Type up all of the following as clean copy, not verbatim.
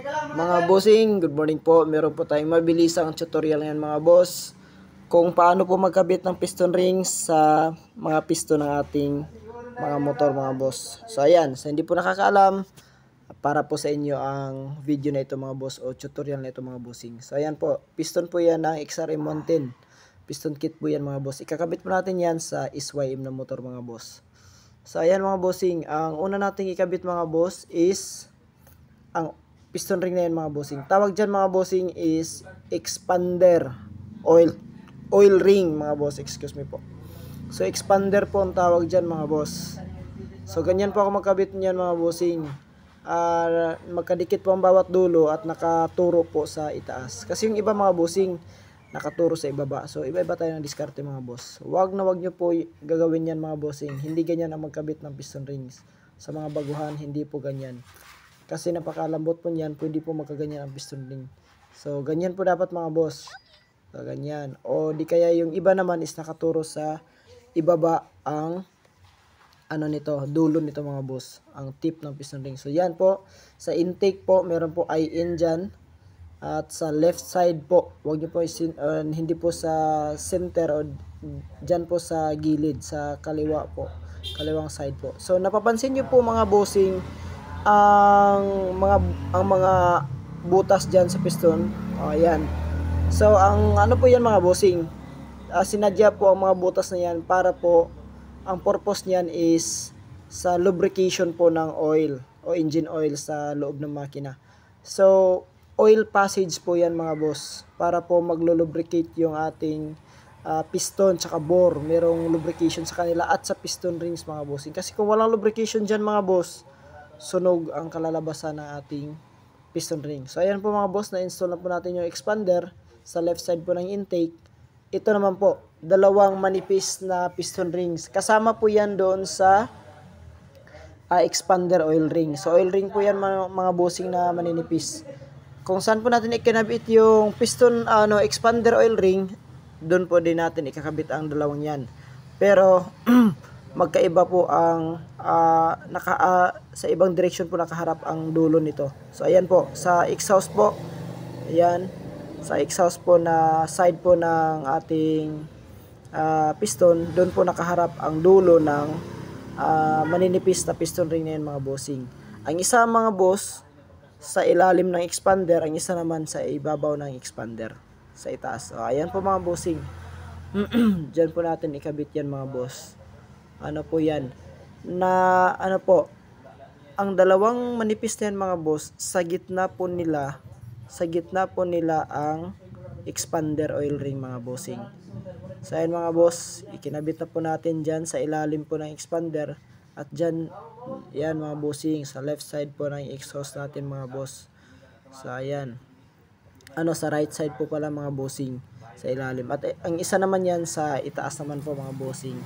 Mga bossing, good morning po. Meron po tayong mabilisang tutorial ngayon mga boss kung paano po magkabit ng piston rings sa mga piston ng ating mga motor mga boss. So ayan, sa hindi po nakakaalam, para po sa inyo ang video na ito mga boss o tutorial na ito mga bossing. So ayan po, piston po yan ng XRM 110. Piston kit po yan mga boss. Ikakabit po natin yan sa SYM na motor mga boss. So ayan mga bossing, ang una nating ikabit mga boss is ang piston ring na yan mga bossing. Tawag dyan mga bossing is expander oil ring mga boss, excuse me po. So expander po ang tawag dyan mga boss. So ganyan po ako magkabit niyan mga bossing. Magkadikit po ang bawat dulo at nakaturo po sa itaas. Kasi yung iba mga bossing nakaturo sa ibaba. So iba-iba tayo ng diskarte mga boss. Wag nyo po gagawin yan mga bossing. Hindi ganyan ang magkabit ng piston rings. Sa mga baguhan, hindi po ganyan. Kasi napakalambot po niyan, pwede po magkaganyan ang piston ring. So ganyan po dapat mga boss. So ganyan. O di kaya yung iba naman is nakaturo sa ibaba ang dulo nito mga boss, ang tip ng piston ring. So yan po, sa intake po, meron po IN dyan. At sa left side po, wag niyo po hindi po sa center o dyan po sa gilid, sa kaliwa po, kaliwang side po. So napapansin niyo po mga bossing, ang mga butas dyan sa piston. Ayan. So ang ano po yan mga bossing, sinadya po ang mga butas na yan para po ang purpose niyan is sa lubrication po ng oil o engine oil sa loob ng makina. So oil passage po yan mga boss, para po maglo-lubricate yung ating piston tsaka bore. Merong lubrication sa kanila at sa piston rings mga bossing. Kasi kung walang lubrication dyan mga boss, sunog ang kalalabasan ng ating piston ring. So ayan po mga boss, na-install na po natin yung expander sa left side po ng intake. Ito naman po, dalawang manipis na piston rings. Kasama po yan doon sa expander oil ring. So oil ring po yan mga bossing na maninipis. Kung saan po natin ikinabit yung piston expander oil ring, doon po din natin ikakabit ang dalawang yan. Pero magkaiba po ang sa ibang direction po nakaharap ang dulo nito. So ayan po, sa exhaust po, ayan, sa exhaust po na side po ng ating piston, doon po nakaharap ang dulo ng maninipis na piston ring na yan mga bossing. Ang isa mga boss sa ilalim ng expander, ang isa naman sa ibabaw ng expander sa itaas. So ayan po mga bossing. Diyan po natin ikabit yan mga boss. Ano po yan, na ang dalawang manipis na yan mga boss, sa gitna po nila ang expander oil ring mga bossing. So ayan mga boss, ikinabit na po natin dyan sa ilalim po ng expander. At dyan, yan mga bossing, sa left side po ng exhaust natin mga boss. So ayan, sa right side po pala mga bossing, sa ilalim. At ang isa naman yan sa itaas naman po mga bossing.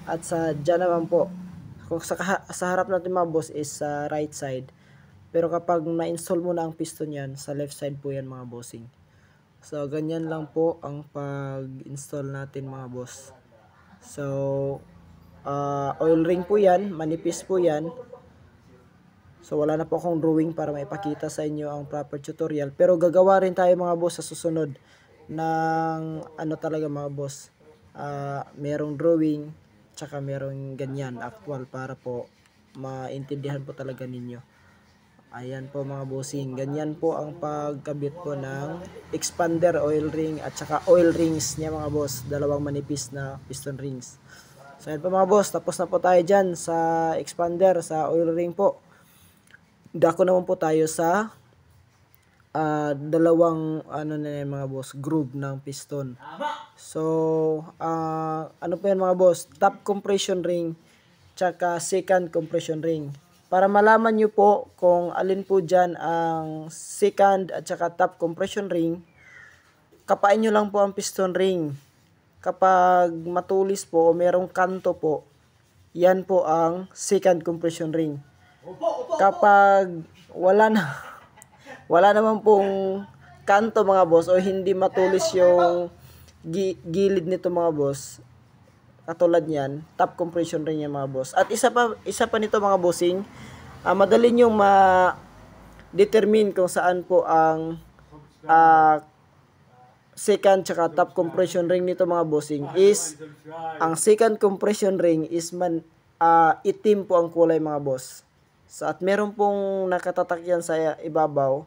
At sa dyan naman po, kung sa harap natin mga boss is sa right side. Pero kapag na-install mo na ang piston yan, sa left side po yan mga bossing. So ganyan lang po ang pag-install natin mga boss. So oil ring po yan, manipis po yan. So wala na po akong drawing para maipakita sa inyo ang proper tutorial. Pero gagawa rin tayo mga boss sa susunod ng talaga mga boss. Merong drawing, tsaka merong ganyan, actual, para po maintindihan po talaga ninyo. Ayan po mga bossing, ganyan po ang pagkabit po ng expander oil ring at tsaka oil rings niya mga boss, dalawang manipis na piston rings. So ayan po mga boss, tapos na po tayo dyan sa expander, sa oil ring po. Dako naman po tayo sa dalawang mga boss, groove ng piston. So po yan mga boss, top compression ring tsaka second compression ring. Para malaman nyo po kung alin po dyan ang second at saka top compression ring, kapain nyo lang po ang piston ring. Kapag matulis po o merong kanto po, yan po ang second compression ring. Kapag wala naman pong kanto mga boss, o hindi matulis yung gilid nito mga boss, katulad niyan, top compression ring yan mga boss. At isa pa nito mga bossing, madali nyo determine kung saan po ang uh, second tsaka top compression ring nito mga bossing is ang second compression ring is itim po ang kulay mga boss. So, at meron pong nakatatak yan sa ibabaw.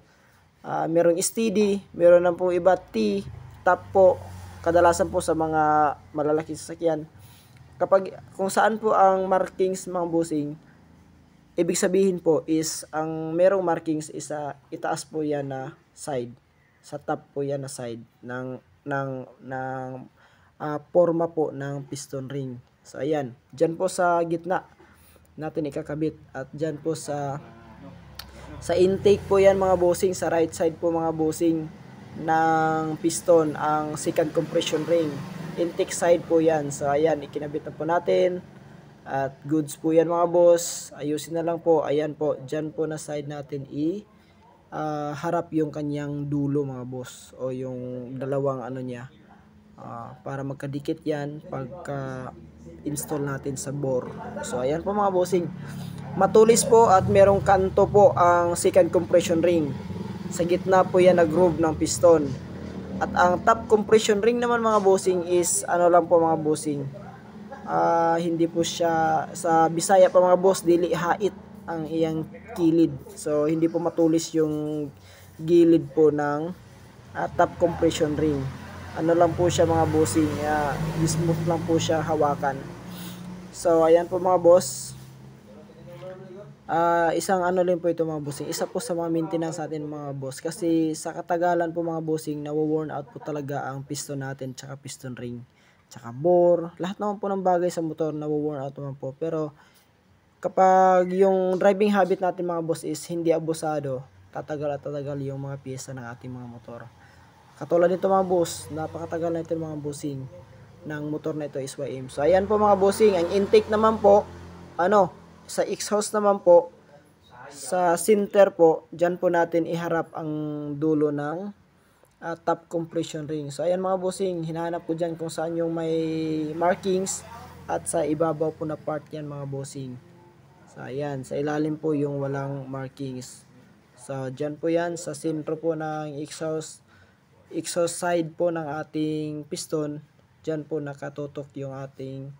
Merong steady, meron na pong iba T, top po, kadalasan po sa mga malalaking sasakyan. Kung saan po ang markings mga bossing, ibig sabihin po is ang merong markings is itaas po yan na side. Sa top po yan na side ng forma po ng piston ring. So ayan, diyan po sa gitna natin ikakabit at diyan po sa intake po yan mga bossing, sa right side po mga bossing ng piston ang second compression ring. Intake side po yan. So ayan, ikinabit na po natin. At goods po yan mga boss. Ayusin na lang po. Ayan po, dyan po na side natin harap yung kanyang dulo mga boss, o yung dalawang ano niya, para magkadikit yan pagka install natin sa bore. So ayan po mga bossing, matulis po at merong kanto po ang second compression ring. Sa gitna po yan na groove ng piston. At ang top compression ring naman mga bossing is ano lang po mga bossing, hindi po siya sa Bisaya pa mga boss, dili hait ang iyang kilid. So hindi po matulis yung gilid po ng top compression ring. Ano lang po siya mga bossing, smooth lang po siya hawakan. So ayan po mga boss, isang ano din po ito mga bossing, isa po sa mga maintenance natin mga boss, kasi sa katagalan po mga bossing nawo-worn out po talaga ang piston natin tsaka piston ring tsaka bore, lahat naman po ng bagay sa motor nawo-worn out naman po. Pero kapag yung driving habit natin mga boss is hindi abusado, tatagal at tatagal yung mga piyesa ng ating mga motor. Katulad nito mga boss, napakatagal na ito mga bossing ng motor na ito, SYM. So ayan po mga bossing, ang intake naman po, sa exhaust naman po, sa center po, dyan po natin iharap ang dulo ng top compression ring. So ayan mga bossing, hinahanap ko dyan kung saan yung may markings, at sa ibabaw po na part yan mga bossing. So ayan, sa ilalim po yung walang markings. So dyan po yan, sa sentro po ng exhaust side po ng ating piston, dyan po nakatutok yung ating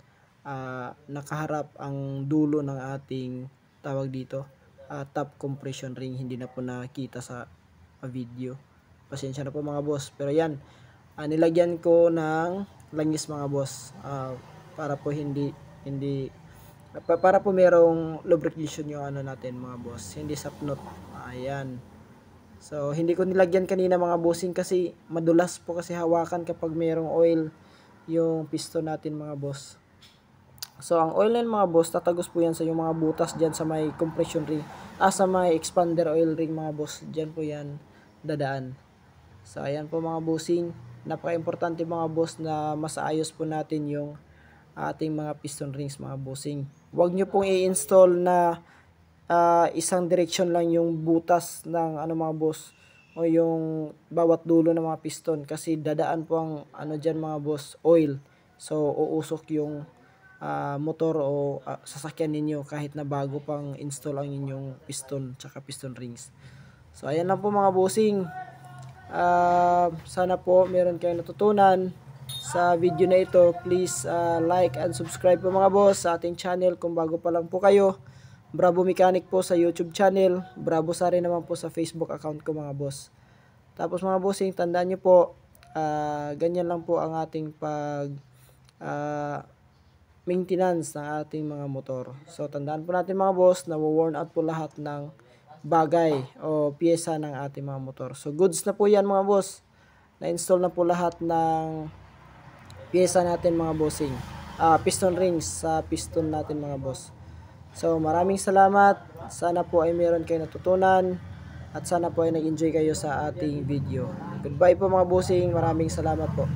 nakaharap ang dulo ng ating tawag dito, top compression ring. Hindi na po nakita sa video, pasensya na po mga boss. Pero yan, nilagyan ko ng langis mga boss, para po para po merong lubrication yung natin mga boss, hindi sapnot. Ayan. So hindi ko nilagyan kanina mga bossing kasi madulas po kasi hawakan kapag merong oil yung piston natin mga boss. So ang oil na mga boss, tatagos po yan sa yung mga butas dyan sa may compression ring, sa may expander oil ring mga boss, dyan po yan dadaan. So ayan po mga bossing, napaka-importante mga boss na masaayos po natin yung ating mga piston rings mga bossing. Huwag nyo pong i-install na isang direction lang yung butas ng mga boss, o yung bawat dulo ng mga piston, kasi dadaan po ang dyan mga boss, oil. So uusok yung motor o sasakyan ninyo kahit na bago pang install ang inyong piston tsaka piston rings. So ayan lang po mga bossing, sana po meron kayong natutunan sa video na ito. Please like and subscribe po mga boss sa ating channel kung bago pa lang po kayo. Bravo Mechanic po sa YouTube channel, Bravo Sari naman po sa Facebook account ko mga boss. Tapos mga bossing, tandaan nyo po, ganyan lang po ang ating maintenance ng ating mga motor. So tandaan po natin mga boss, na worn out po lahat ng bagay o piyesa ng ating mga motor. So goods na po yan mga boss, na-install na po lahat ng piyesa natin mga bossing, piston rings sa piston natin mga boss. So maraming salamat, sana po ay meron kayo natutunan, at sana po ay nag-enjoy kayo sa ating video. Goodbye po mga bossing, maraming salamat po.